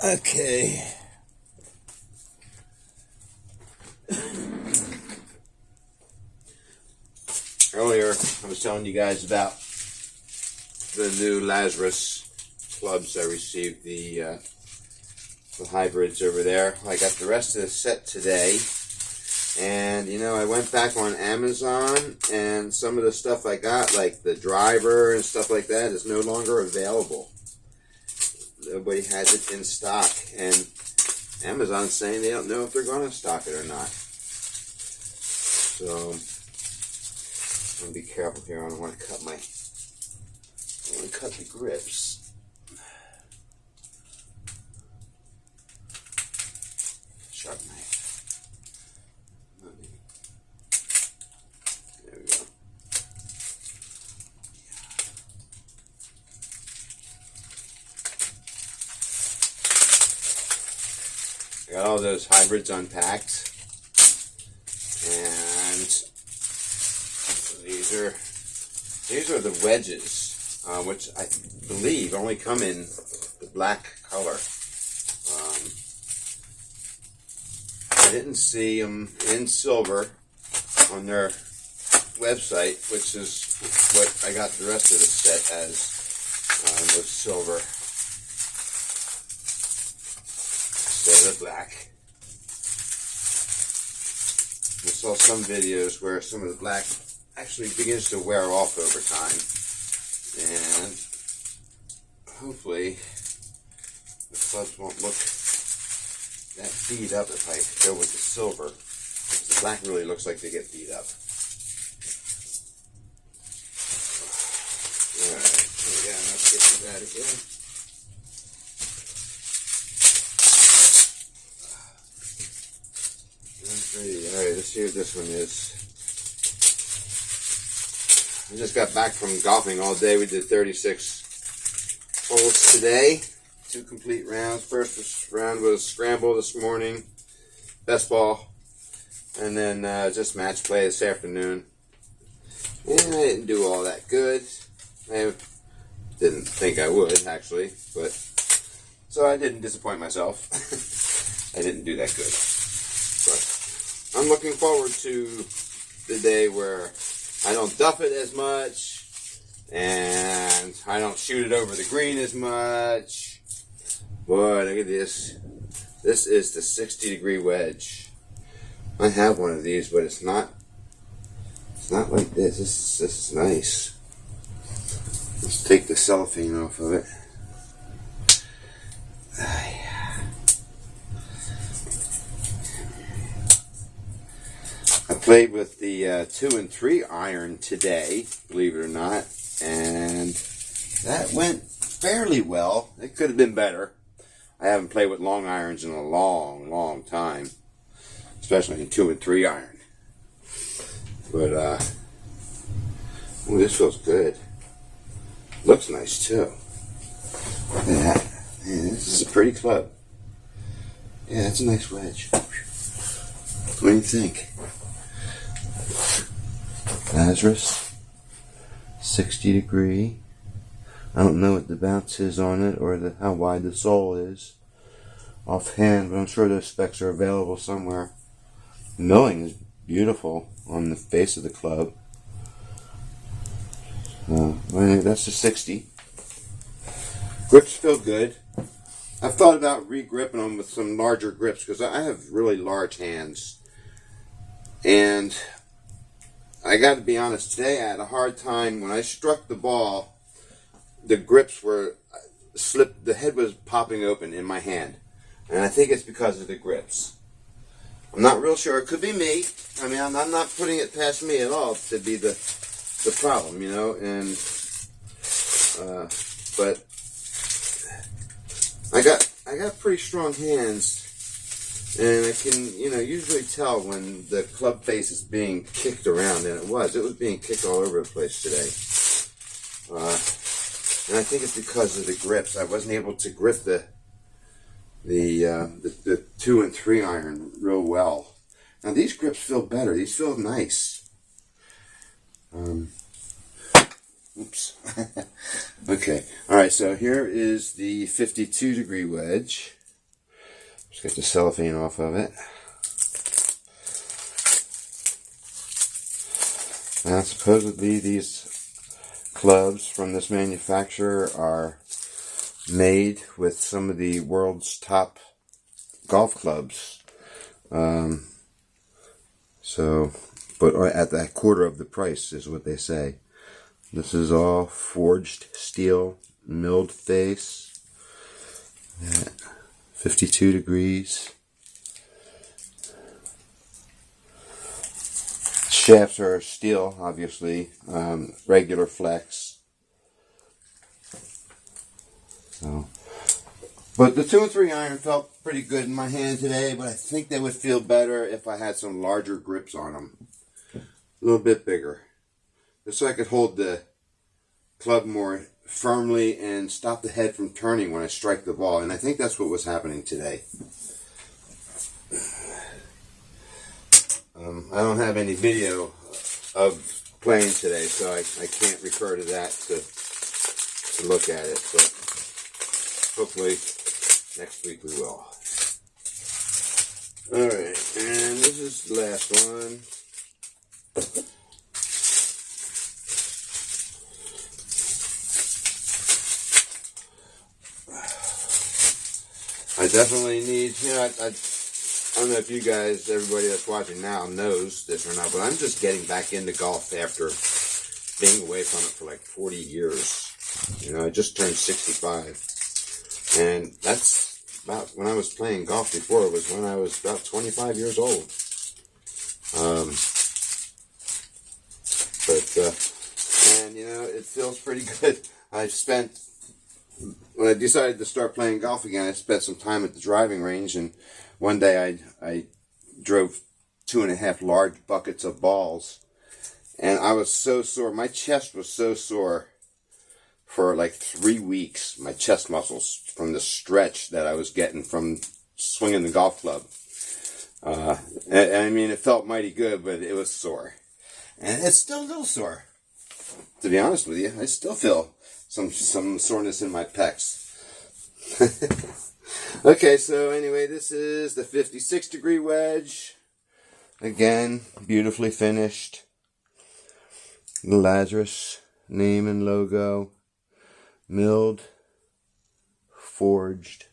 Okay. Earlier, I was telling you guys about the new Lazarus clubs I received, the hybrids over there. I got the rest of the set today. And, you know, I went back on Amazon, and some of the stuff I got, like the driver and stuff like that, is no longer available. Nobody has it in stock, and Amazon's saying they don't know if they're going to stock it or not. So, I'm going to be careful here. I don't want to cut the grips. Sharp knife. There we go. I got all those hybrids unpacked, and these are the wedges, which I believe only come in the black color. I didn't see them in silver on their website, which is what I got the rest of the set as, was silver instead of black. I saw some videos where some of the black actually begins to wear off over time, and hopefully the clubs won't look that beat up if I go with the silver, because the black really looks like they get beat up. Alright, yeah, let's get to that again. Alright, let's see what this one is. I just got back from golfing all day. We did 36 holes today. 2 complete rounds. First round was scramble this morning, best ball, and then just match play this afternoon. And I didn't do all that good. I didn't think I would, actually, but so I didn't disappoint myself. I didn't do that good. But I'm looking forward to the day where I don't duff it as much, and I don't shoot it over the green as much. Boy, look at this. This is the 60-degree wedge. I have one of these, but it's not like this. This is nice. Let's take the cellophane off of it. I played with the 2 and 3 iron today, believe it or not, and that went fairly well. It could have been better. I haven't played with long irons in a long time, especially in 2 and 3 iron. But ooh, this feels good. Looks nice too. Look at that. Man, this is a pretty club. Yeah, that's a nice wedge. What do you think? Lazarus, 60-degree. I don't know what the bounce is on it or how wide the sole is offhand, but I'm sure those specs are available somewhere. The milling is beautiful on the face of the club. That's a 60. Grips feel good. I've thought about re-gripping them with some larger grips because I have really large hands. And I got to be honest, today I had a hard time. When I struck the ball, the grips were slipped, the head was popping open in my hand. And I think it's because of the grips. I'm not real sure. It could be me. I mean, I'm not putting it past me at all to be the problem, you know. And but I got pretty strong hands, and I can, you know, usually tell when the club face is being kicked around, and it was being kicked all over the place today. And I think it's because of the grips. I wasn't able to grip the 2 and 3 iron real well. Now these grips feel better. These feel nice. Oops. Okay. All right. So here is the 52-degree wedge. Just get the cellophane off of it. Now, supposedly these clubs from this manufacturer are made with some of the world's top golf clubs. But at that quarter of the price is what they say. This is all forged steel, milled face, at 52 degrees. Shafts are steel, obviously, regular flex. So, but the 2 and 3 iron felt pretty good in my hand today, but I think they would feel better if I had some larger grips on them. A little bit bigger. Just so I could hold the club more firmly and stop the head from turning when I strike the ball. And I think that's what was happening today. I don't have any video of playing today, so I can't refer to that to look at it. But hopefully next week we will. Alright, and this is the last one. I definitely need, I don't know if you guys, everybody that's watching now knows this or not, but I'm just getting back into golf after being away from it for like 40 years. I just turned 65. And that's about when I was playing golf before. It was when I was about 25 years old. And it feels pretty good. When I decided to start playing golf again, I spent some time at the driving range, and one day I drove 2.5 large buckets of balls, and I was so sore. My chest was so sore for like 3 weeks, my chest muscles, from the stretch that I was getting from swinging the golf club. I mean, it felt mighty good, but it was sore. And it's still a little sore. To be honest with you, I still feel some soreness in my pecs. Okay, so anyway, this is the 56 degree wedge. Again, beautifully finished. The Lazarus name and logo. Milled. Forged.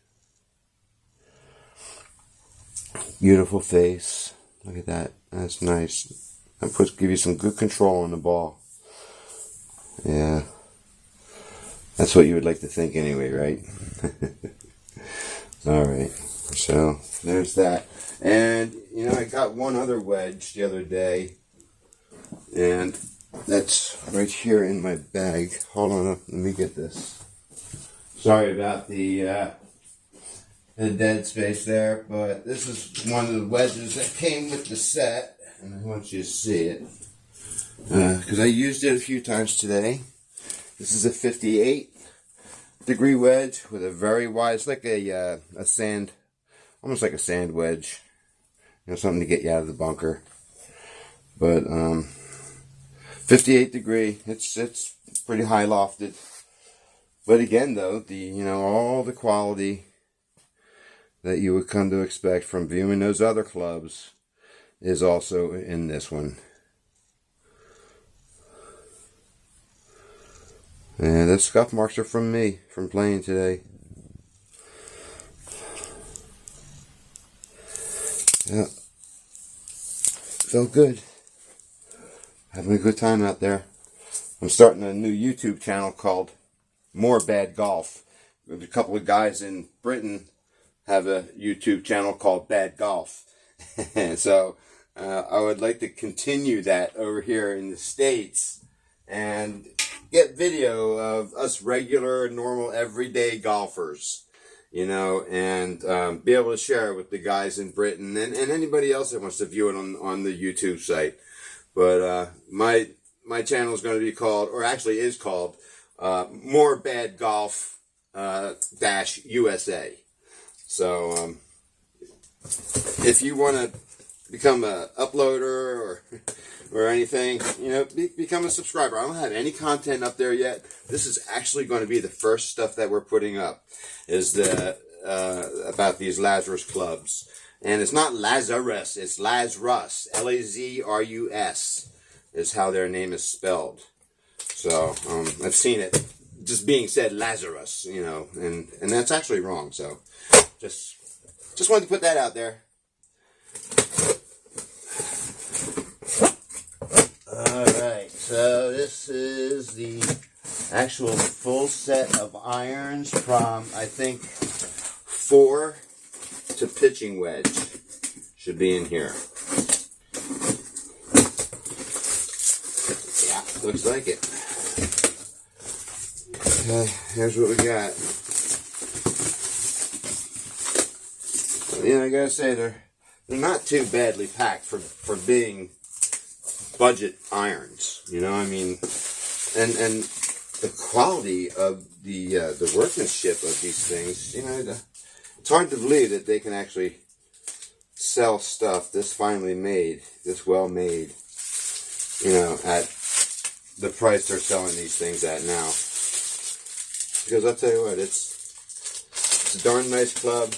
Beautiful face. Look at that. That's nice. That give you some good control on the ball. Yeah. That's what you would like to think anyway, right? Alright. So, there's that. And, I got one other wedge the other day. And that's right here in my bag. Hold on, let me get this. Sorry about the dead space there, but this is one of the wedges that came with the set, and I want you to see it because I used it a few times today. This is a 58 degree wedge with a very wide, it's like a sand, almost like a sand wedge, something to get you out of the bunker. But 58 degree, it's pretty high lofted. But again, though, all the quality that you would come to expect from viewing those other clubs is also in this one. And the scuff marks are from me, from playing today. Yeah. Felt good. Having a good time out there. I'm starting a new YouTube channel called More Bad Golf. A couple of guys in Britain have a YouTube channel called Bad Golf. And so I would like to continue that over here in the States and get video of us regular, normal, everyday golfers, and be able to share it with the guys in Britain and anybody else that wants to view it on the YouTube site. But my channel is going to be called, or actually is called, More Bad Golf dash USA. So if you want to become a uploader or anything, become a subscriber. I don't have any content up there yet. This is actually going to be the first stuff that we're putting up. Is the about these Lazarus clubs. And it's not Lazarus, it's Lazarus. Lazrus is how their name is spelled. So I've seen it just being said Lazarus, you know, and that's actually wrong. So just wanted to put that out there. Alright, so this is the actual full set of irons from, I think, 4 to pitching wedge. Should be in here. Yeah, looks like it. Okay, here's what we got. Yeah, I gotta say, they're not too badly packed for being budget irons, you know. I mean, and the quality of the workmanship of these things, you know, it's hard to believe that they can actually sell stuff this finely made, this well made, you know, at the price they're selling these things at now. Because I'll tell you what, it's a darn nice club,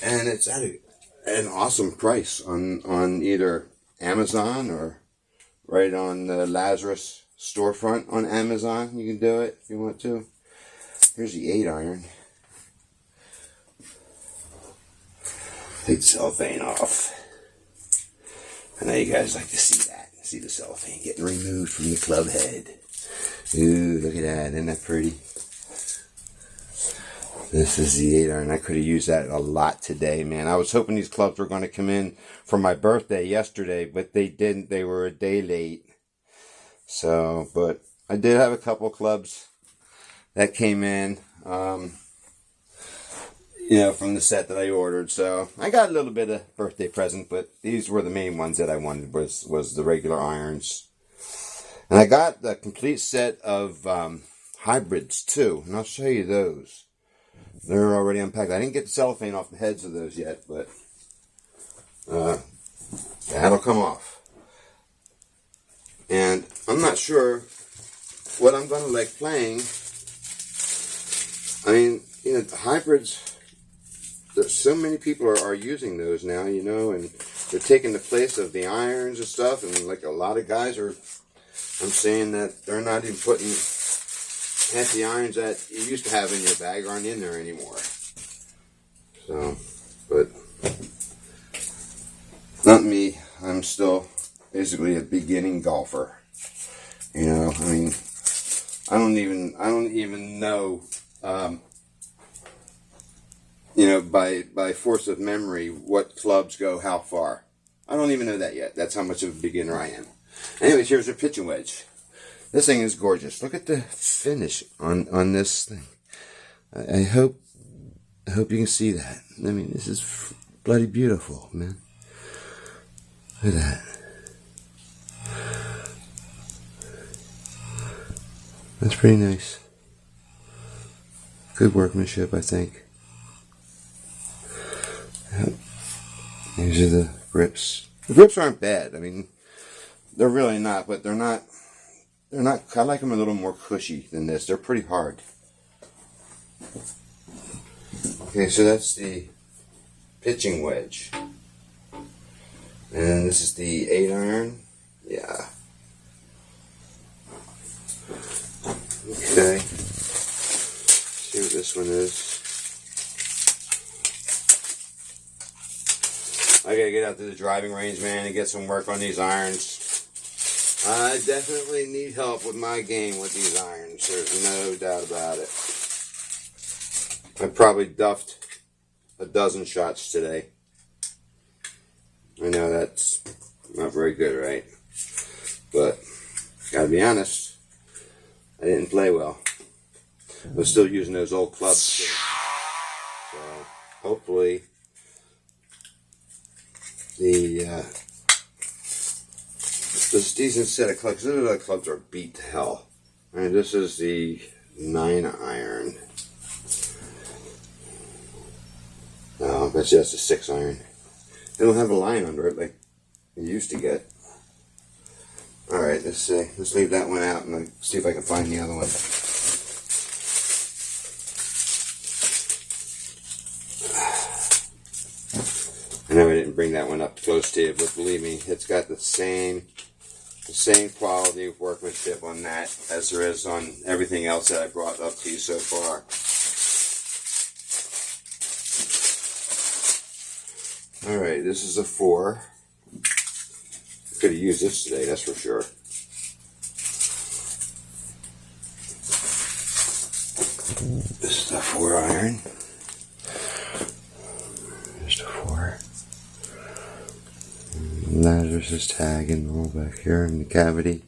and it's at an awesome price on either Amazon or right on the Lazarus storefront on Amazon. You can do it if you want to. Here's the 8-iron. Take the cellophane off. I know you guys like to see that. See the cellophane getting removed from the club head. Ooh, look at that. Isn't that pretty? This is the 8-iron. I could have used that a lot today, man. I was hoping these clubs were going to come in for my birthday yesterday, but they didn't. They were a day late. So, but I did have a couple clubs that came in, you know, from the set that I ordered. So I got a little bit of birthday present, but these were the main ones that I wanted, was the regular irons. And I got the complete set of hybrids too, and I'll show you those. They're already unpacked. I didn't get the cellophane off the heads of those yet, but that'll come off. And I'm not sure what I'm going to like playing. I mean, you know, hybrids, there's so many people are using those now, you know, and they're taking the place of the irons and stuff, and like a lot of guys are, I'm saying that they're not even putting half the irons that you used to have in your bag aren't in there anymore. So, but not me. I'm still basically a beginning golfer. You know, I mean, I don't even know, you know, by force of memory, what clubs go how far. I don't even know that yet. That's how much of a beginner I am. Anyways, here's a pitching wedge. This thing is gorgeous. Look at the finish on this thing. I hope you can see that. I mean, this is bloody beautiful, man. Look at that. That's pretty nice. Good workmanship, I think. Yep. These are the grips. The grips aren't bad. I mean, they're really not, but they're not, I like them a little more cushy than this. They're pretty hard. Okay, so that's the pitching wedge. And this is the 8-iron. Yeah. Okay. Let's see what this one is. I gotta get out to the driving range, man, and get some work on these irons. I definitely need help with my game with these irons. There's no doubt about it. I probably duffed a dozen shots today. I know that's not very good, right? But, gotta be honest, I didn't play well. I was still using those old clubs. So, hopefully, this decent set of clubs. Those other clubs are beat to hell. Alright, this is the 9-iron. No, that's just a 6-iron. They don't have a line under it like you used to get. Alright, let's see. Let's leave that one out and see if I can find the other one. know I didn't bring that one up close to you, but believe me, it's got the same quality of workmanship on that as there is on everything else that I brought up to you so far. Alright, this is a 4. Could have used this today, that's for sure. This is a 4 iron. Just a 4. Lazarus is tagging all back here in the cavity.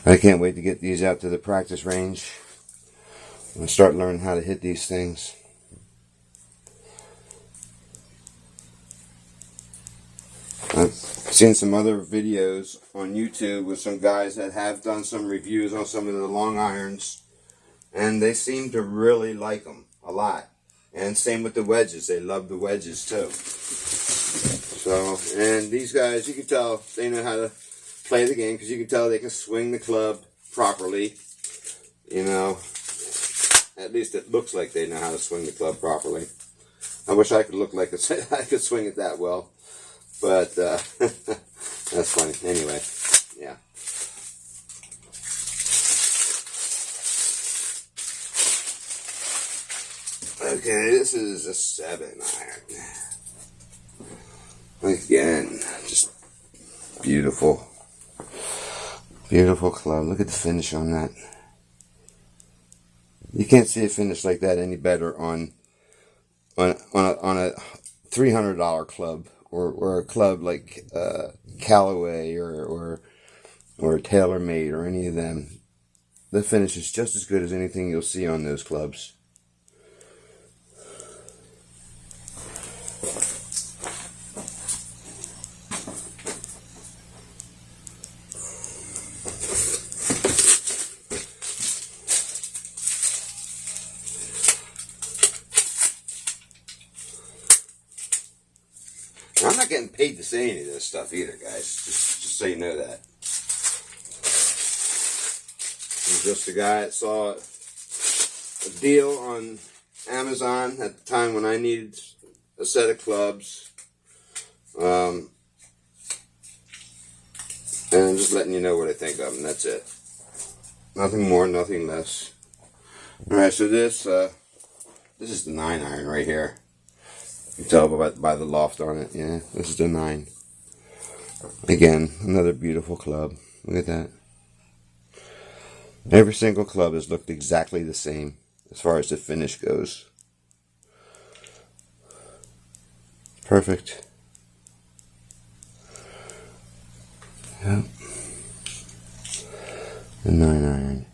I can't wait to get these out to the practice range and start learning how to hit these things. I've seen some other videos on YouTube with some guys that have done some reviews on some of the long irons, and they seem to really like them a lot. And same with the wedges. They love the wedges too. So, and these guys, you can tell they know how to play the game because you can tell they can swing the club properly. You know, at least it looks like they know how to swing the club properly. I wish I could look like I could swing it that well. But that's funny. Anyway, yeah. Okay, this is a 7 iron. Again, just beautiful. Beautiful club. Look at the finish on that. You can't see a finish like that any better on a $300 club. Or a club like Callaway or TaylorMade or any of them. The finish is just as good as anything you'll see on those clubs. I'm not getting paid to say any of this stuff either, guys. Just so you know that. I'm just a guy that saw a deal on Amazon at the time when I needed a set of clubs. And I'm just letting you know what I think of them. That's it. Nothing more, nothing less. Alright, so this is the 9 iron right here. You can tell by the loft on it. Yeah, this is the 9. Again, another beautiful club. Look at that. Every single club has looked exactly the same as far as the finish goes. Perfect. Yep. The 9 iron.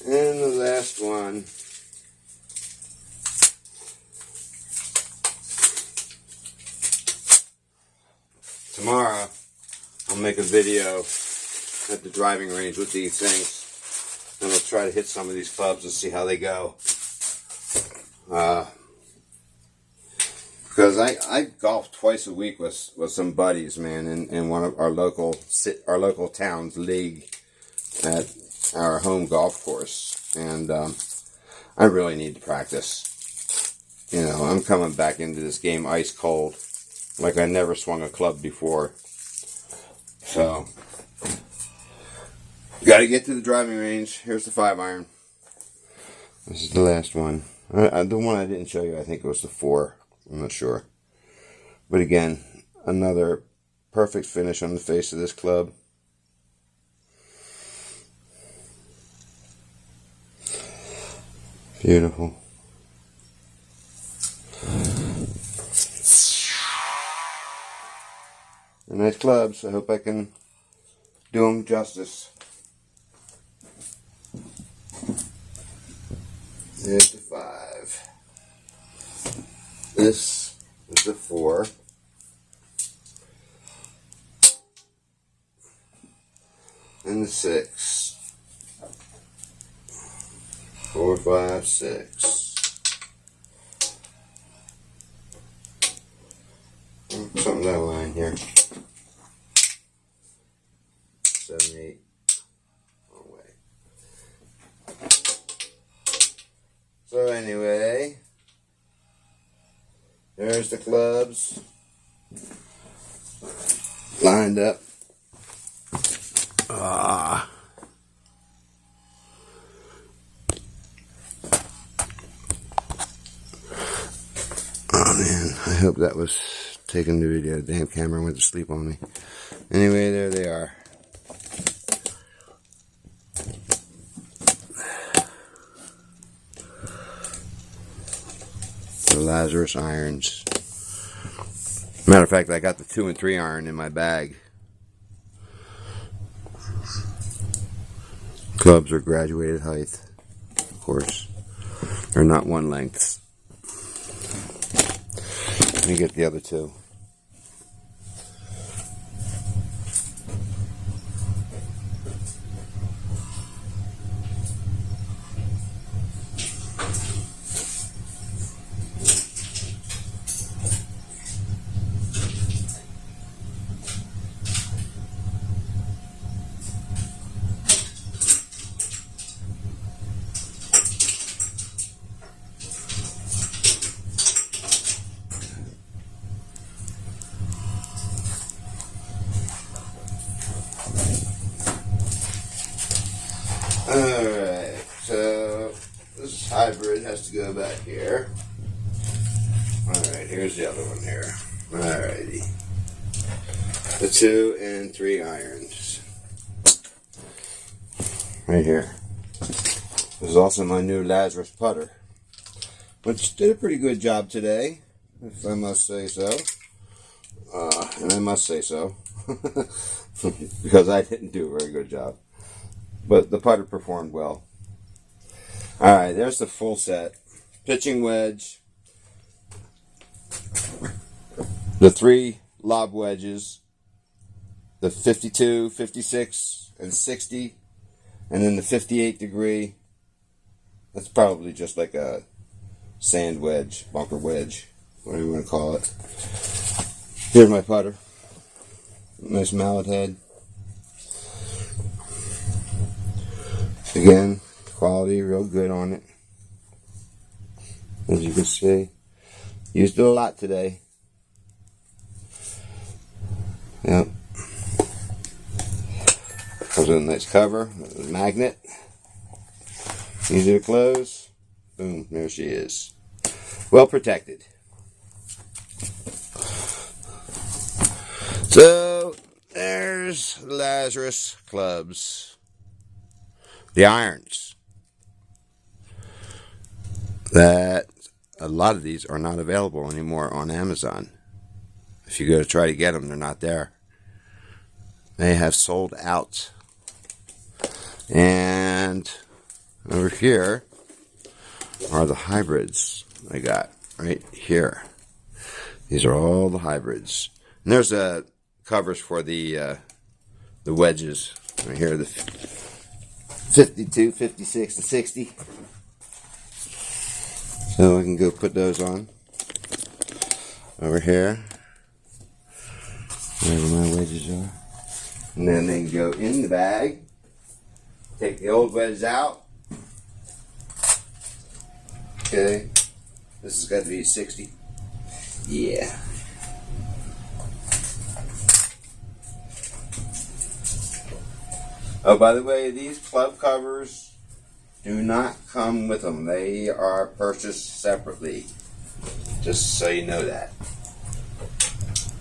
And the last one. Tomorrow, I'll make a video at the driving range with these things. And I'll try to hit some of these clubs and see how they go. Because I golf twice a week with some buddies, man, in one of our local town's league at our home golf course, and I really need to practice. You know, I'm coming back into this game ice cold, like I never swung a club before. So, got to get to the driving range. Here's the 5 iron. This is the last one. The one I didn't show you, I think it was the 4. I'm not sure. But again, another perfect finish on the face of this club. Beautiful. They're nice clubs. I hope I can do them justice. There's the 5. This is the 4. And the 6. 4, 5, 6. Something that line here. 7, 8. Oh, wait. So anyway, there's the clubs lined up. Oh man, I hope that was taking the video. The damn camera went to sleep on me. Anyway, there they are. The Lazarus irons. Matter of fact, I got the 2 and 3 iron in my bag. Clubs are graduated height, of course. They're not one lengths. Let me get the other 2. Alright, so this hybrid has to go back here. Alright, here's the other one here. Alrighty. The 2 and 3 irons. Right here. This is also my new Lazarus putter, which did a pretty good job today, if I must say so. And I must say so. Because I didn't do a very good job. But the putter performed well. Alright, there's the full set. Pitching wedge. The 3 lob wedges. The 52, 56, and 60. And then the 58 degree. That's probably just like a sand wedge, bunker wedge, whatever you want to call it. Here's my putter. Nice mallet head. Again, quality real good on it. As you can see, used it a lot today. Yep. Comes with a nice cover, a magnet. Easy to close. Boom, there she is. Well protected. So, there's Lazarus clubs. The irons. That a lot of these are not available anymore on Amazon. If you go to try to get them, they're not there. They have sold out. And over here are the hybrids I got right here. These are all the hybrids. And there's covers for the wedges right here. The 52, 56, and 60. So I can go put those on over here, wherever my wedges are. And then they can go in the bag. Take the old wedges out. Okay. This has got to be 60. Yeah. Oh, by the way, these club covers do not come with them. They are purchased separately. Just so you know that.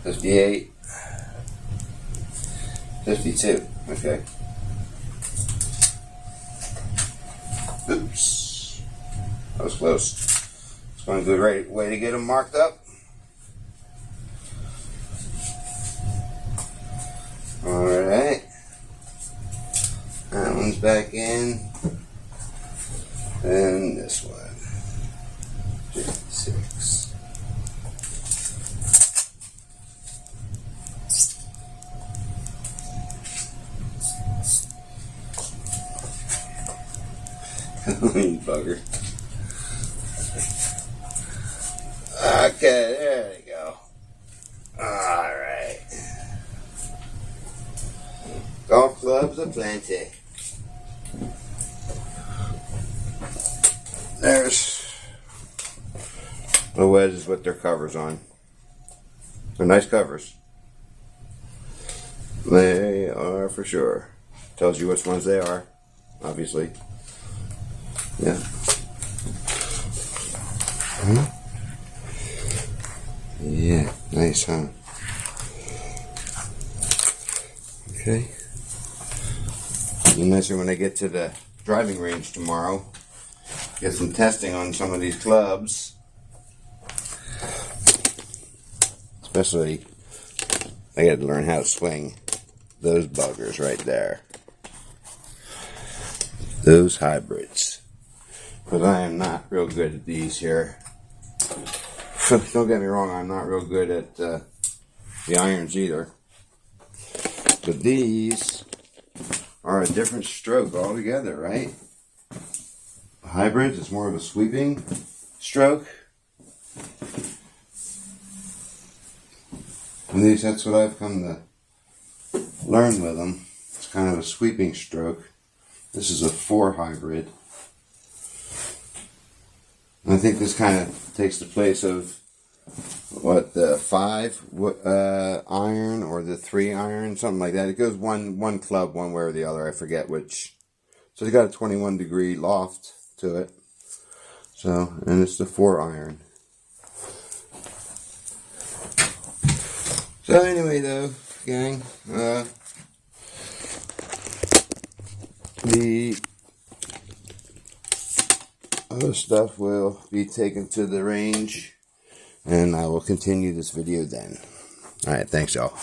58. 52. Okay. Oops. That was close. It's going a good way to get them marked up. Alright. That one's back in. And this one. 56. You bugger. Okay, there you go. Alright. Golf clubs aplenty. There's the wedges with their covers on. They're nice covers. They are for sure. Tells you which ones they are, obviously. Yeah. Yeah, nice, huh? Okay. Be nicer when I get to the driving range tomorrow. Get some testing on some of these clubs. Especially, I got to learn how to swing those buggers right there. Those hybrids. Because I am not real good at these here. Don't get me wrong, I'm not real good at the irons either. But these are a different stroke altogether, right? The hybrids is more of a sweeping stroke. And these, that's what I've come to learn with them. It's kind of a sweeping stroke. This is a 4 hybrid. And I think this kind of takes the place of what, the 5 iron or the 3 iron, something like that. It goes one club one way or the other. I forget which. So it's got a 21 degree loft to it. So, and it's the 4 iron. So anyway, though, gang, the other stuff will be taken to the range, and I will continue this video then. Alright, thanks y'all.